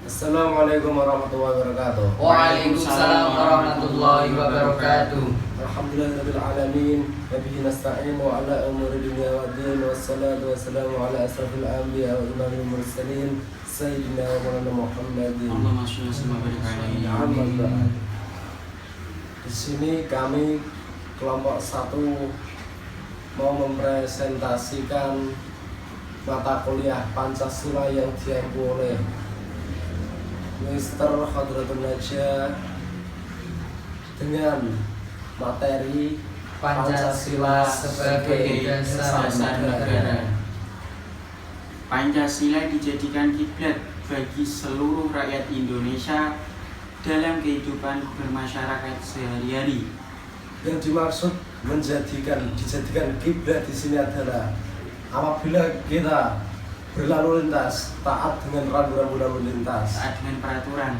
Assalamualaikum warahmatullahi wabarakatuh. Waalaikumsalam warahmatullahi wabarakatuh. Alhamdulillahirabbil alamin, wa bihi nasta'in wa ala umuri dunya waddin, wassalatu wassalamu ala asrafil anbiya wa imamil mursalin sayyidina wa maulana Muhammadin. Allahumma shalli wa sallim wa barik alaihi. Amma ba'd. Di sini kami kelompok 1 mau mempresentasikan mata kuliah Pancasila yang diampu oleh Mr. Khadratul Najah dengan materi Pancasila sebagai dasar negara. Pancasila dijadikan kiblat bagi seluruh rakyat Indonesia dalam kehidupan bermasyarakat sehari-hari. Yang dimaksud dijadikan kiblat di sini adalah apabila kita berlalu lintas taat dengan rambu-rambu lalu lintas, Taat dengan peraturan.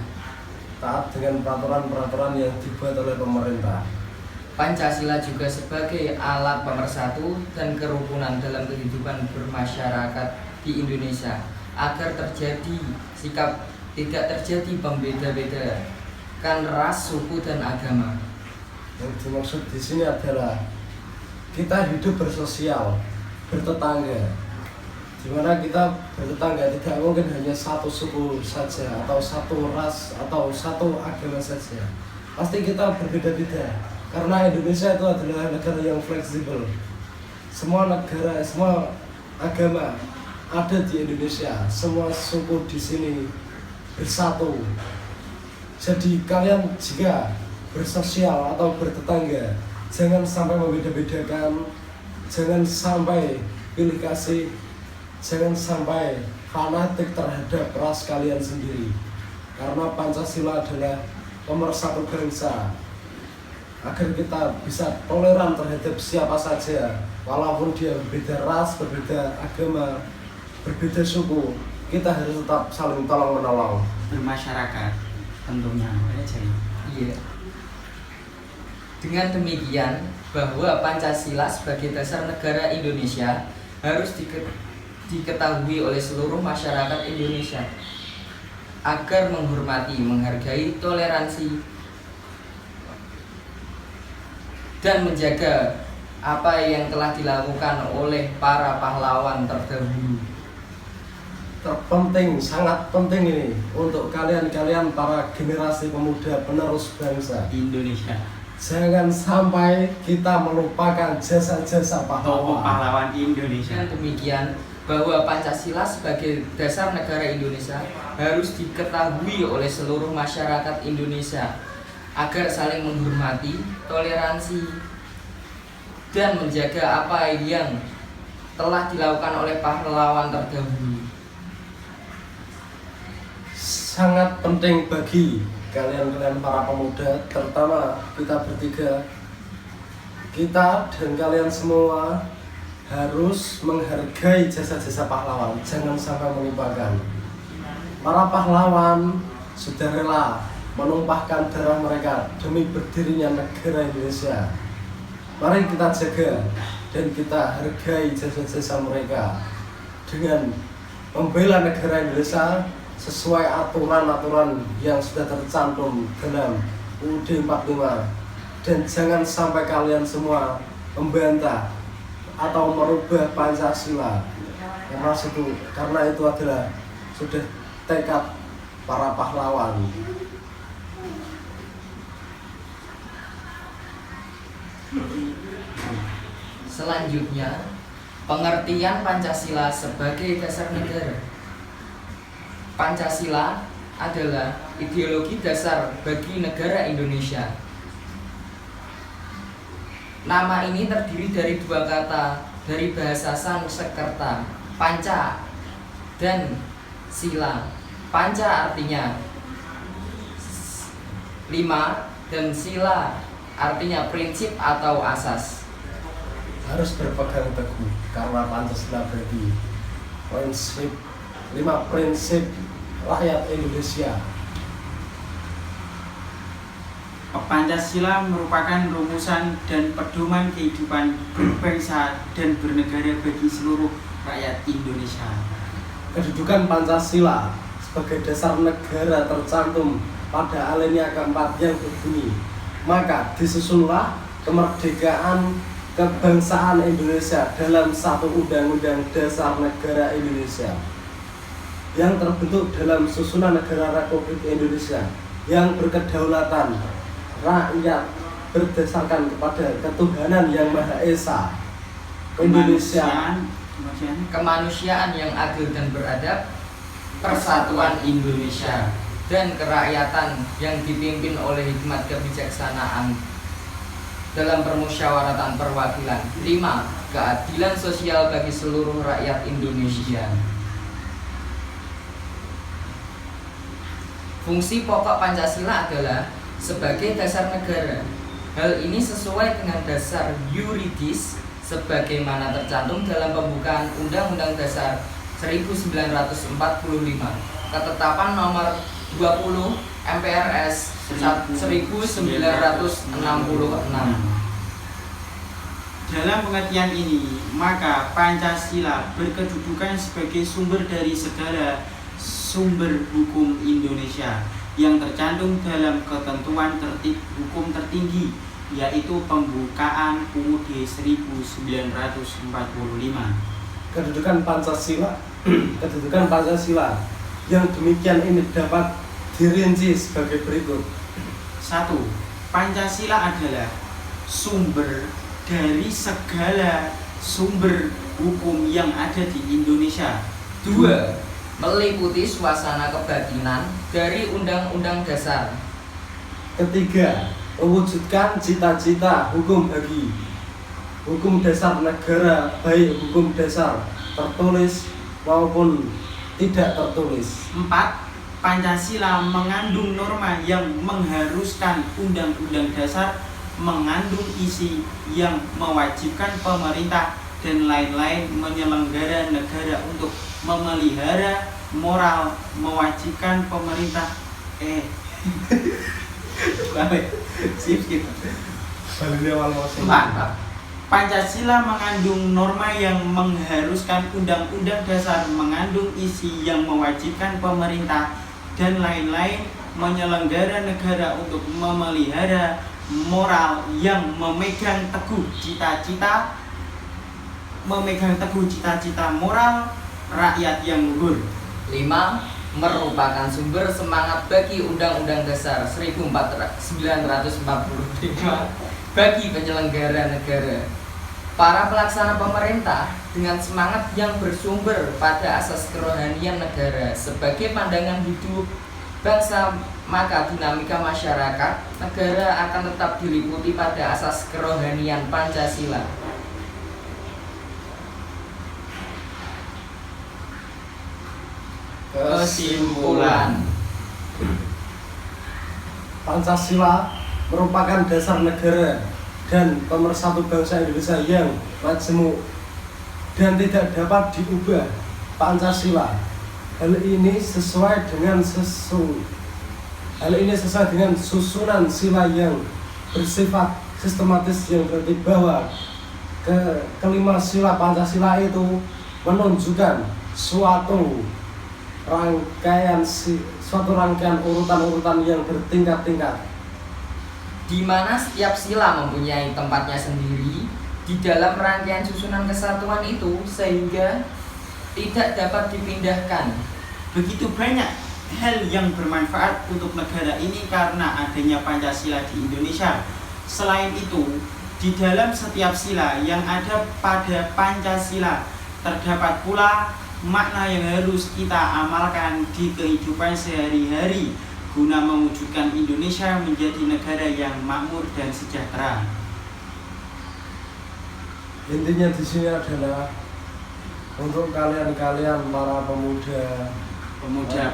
taat dengan peraturan-peraturan yang dibuat oleh pemerintah. Pancasila juga sebagai alat pemersatu dan kerukunan dalam kehidupan bermasyarakat di Indonesia agar tidak terjadi pembeda-bedakan ras, suku dan agama. Yang dimaksud di sini adalah kita hidup bersosial, bertetangga, di mana kita bertetangga tidak mungkin hanya satu suku saja atau satu ras atau satu agama saja. Pasti kita berbeda-beda karena Indonesia itu adalah negara yang fleksibel. Semua negara, semua agama ada di Indonesia, semua suku di sini bersatu. Jadi kalian jika bersosial atau bertetangga, jangan sampai membeda-bedakan, jangan sampai pilih kasih, jangan sampai fanatik terhadap ras kalian sendiri. Karena Pancasila adalah pemersatu bangsa, agar kita bisa toleran terhadap siapa saja, walaupun dia berbeda ras, berbeda agama, berbeda suku, kita harus tetap saling tolong menolong. Bermasyarakat tentunya. Iya. Dengan demikian, bahwa Pancasila sebagai dasar negara Indonesia harus diketahui oleh seluruh masyarakat Indonesia agar menghormati, menghargai, toleransi, dan menjaga apa yang telah dilakukan oleh para pahlawan terdahulu. Terpenting, sangat penting ini untuk kalian para generasi pemuda penerus bangsa Indonesia. Jangan sampai kita melupakan jasa-jasa Tokoh pahlawan. pahlawan Indonesia. Dengan demikian, bahwa Pancasila sebagai dasar negara Indonesia harus diketahui oleh seluruh masyarakat Indonesia agar saling menghormati, toleransi, dan menjaga apa yang telah dilakukan oleh pahlawan terdahulu. Sangat penting bagi kalian para pemuda, terutama kita bertiga, kita dan kalian semua harus menghargai jasa-jasa pahlawan. Jangan sampai melupakan. Para pahlawan sudah rela menumpahkan darah mereka demi berdirinya negara Indonesia. Mari kita jaga dan kita hargai jasa-jasa mereka dengan membela negara Indonesia sesuai aturan-aturan yang sudah tercantum dalam UUD 45. Dan jangan sampai kalian semua membantah atau merubah Pancasila karena itu adalah sudah tekad para pahlawan. Selanjutnya, pengertian Pancasila sebagai dasar negara. Pancasila adalah ideologi dasar bagi negara Indonesia. Nama ini terdiri dari 2 kata dari bahasa Sanskerta, panca dan sila. Panca artinya 5 dan sila artinya prinsip atau asas. Harus berpegang teguh karena Pancasila bagi prinsip 5 prinsip rakyat Indonesia. Pancasila merupakan rumusan dan pedoman kehidupan berbangsa dan bernegara bagi seluruh rakyat Indonesia. Kedudukan Pancasila sebagai dasar negara tercantum pada alinea keempat yang berbunyi, maka disusunlah kemerdekaan kebangsaan Indonesia dalam satu Undang-Undang Dasar Negara Indonesia yang terbentuk dalam susunan negara Republik Indonesia yang berkedaulatan rakyat berdasarkan kepada ketuhanan yang Maha Esa. Indonesia, kemanusiaan yang adil dan beradab, persatuan Indonesia, dan kerakyatan yang dipimpin oleh hikmat kebijaksanaan dalam permusyawaratan perwakilan. 5. Keadilan sosial bagi seluruh rakyat Indonesia. Fungsi pokok Pancasila adalah sebagai dasar negara. Hal ini sesuai dengan dasar yuridis sebagaimana tercantum dalam pembukaan Undang-Undang Dasar 1945, Ketetapan nomor 20 MPRS 1966. Dalam pengertian ini, maka Pancasila berkedudukan sebagai sumber dari segala sumber hukum Indonesia yang tercantum dalam ketentuan tertib hukum tertinggi, yaitu pembukaan UUD 1945. kedudukan Pancasila yang demikian ini dapat dirinci sebagai berikut. 1. Pancasila adalah sumber dari segala sumber hukum yang ada di Indonesia. 2. Meliputi suasana kebatinan dari Undang-Undang Dasar. Ketiga, mewujudkan cita-cita hukum bagi hukum dasar negara, baik hukum dasar tertulis maupun tidak tertulis. 4. Pancasila mengandung norma yang mengharuskan Undang-Undang Dasar mengandung isi yang mewajibkan pemerintah dan lain-lain menyelenggara negara untuk memelihara moral, mewajibkan pemerintah Mantap. Pancasila mengandung norma yang mengharuskan Undang-Undang Dasar mengandung isi yang mewajibkan pemerintah dan lain-lain menyelenggara negara untuk memelihara moral yang memegang teguh cita-cita moral rakyat yang luhur. 5. Merupakan sumber semangat bagi Undang-Undang Dasar 1945 bagi penyelenggara negara. Para pelaksana pemerintah dengan semangat yang bersumber pada asas kerohanian negara sebagai pandangan hidup bangsa, maka dinamika masyarakat negara akan tetap diliputi pada asas kerohanian Pancasila. Kesimpulan, Pancasila merupakan dasar negara dan pemersatu bangsa Indonesia yang majemuk dan tidak dapat diubah. Pancasila hal ini sesuai dengan susunan sila yang bersifat sistematis, yang berarti bahwa kelima sila Pancasila itu menunjukkan suatu rangkaian urutan-urutan yang bertingkat-tingkat, di mana setiap sila mempunyai tempatnya sendiri di dalam rangkaian susunan kesatuan itu sehingga tidak dapat dipindahkan. Begitu banyak hal yang bermanfaat untuk negara ini karena adanya Pancasila di Indonesia. Selain itu, di dalam setiap sila yang ada pada Pancasila terdapat pula makna yang harus kita amalkan di kehidupan sehari-hari guna mewujudkan Indonesia menjadi negara yang makmur dan sejahtera. Intinya di sini adalah untuk kalian-kalian para pemuda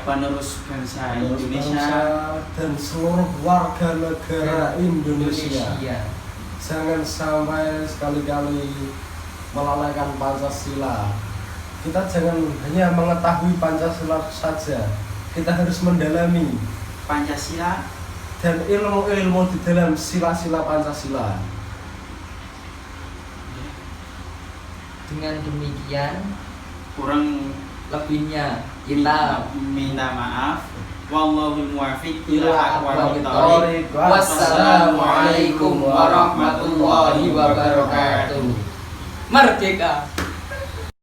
penerus bangsa Indonesia dan seluruh warga negara Indonesia. Jangan sampai sekali-kali melalaikan Pancasila. Kita jangan hanya mengetahui Pancasila saja, kita harus mendalami Pancasila dan ilmu-ilmu di dalam sila-sila Pancasila. Dengan demikian, kurang lebihnya Kita minta maaf. Wallahul muwaffiq ila ila aqwamit aqwamit thoriq. thoriq. Wassalamualaikum warahmatullahi wabarakatuh. Merdeka.